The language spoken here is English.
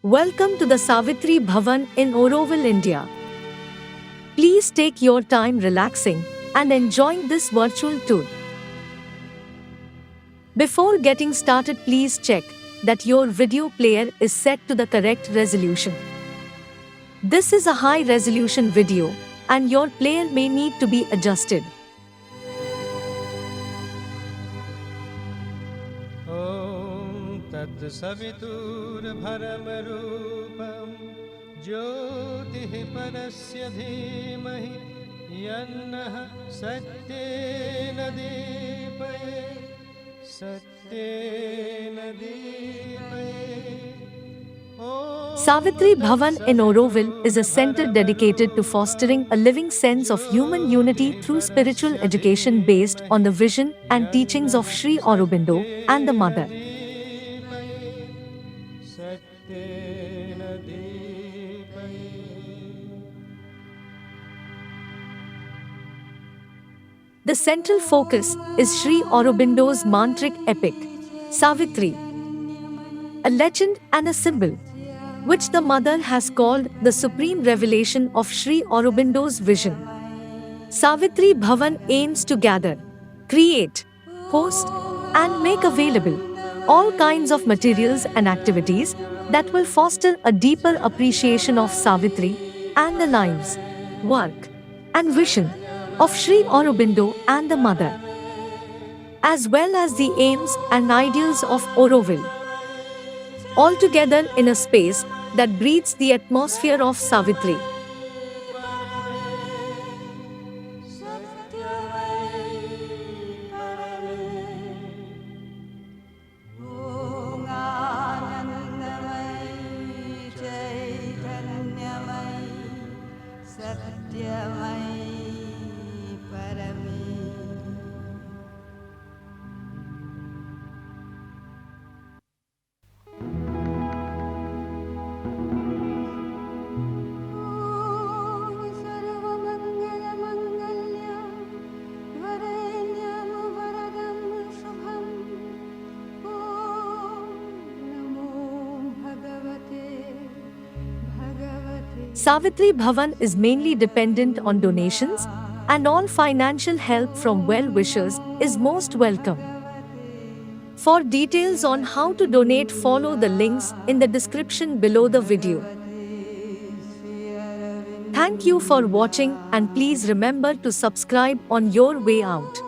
Welcome to the Savitri Bhavan in Oroville, India. Please take your time relaxing and enjoying this virtual tour. Before getting started, please check that your video player is set to the correct resolution. This is a high resolution video and your player may need to be adjusted. तत्सवितुर्भरमरूपं ज्योतिः परस्य धीमहि यन्नः सत्येन दीपयेत्। Savitri Bhavan in Oroville is a center dedicated to fostering a living sense of human unity through spiritual education based on the vision and teachings of Sri Aurobindo and the Mother. The central focus is Sri Aurobindo's mantric epic, Savitri, a legend and a symbol, which the Mother has called the supreme revelation of Sri Aurobindo's vision. Savitri Bhavan aims to gather, create, host, and make available all kinds of materials and activities that will foster a deeper appreciation of Savitri and the lives, work, and vision of Sri Aurobindo and the Mother, as well as the aims and ideals of Oroville, all together in a space that breathes the atmosphere of Savitri. Savitri Bhavan is mainly dependent on donations, and all financial help from well-wishers is most welcome. For details on how to donate, follow the links in the description below the video. Thank you for watching and please remember to subscribe on your way out.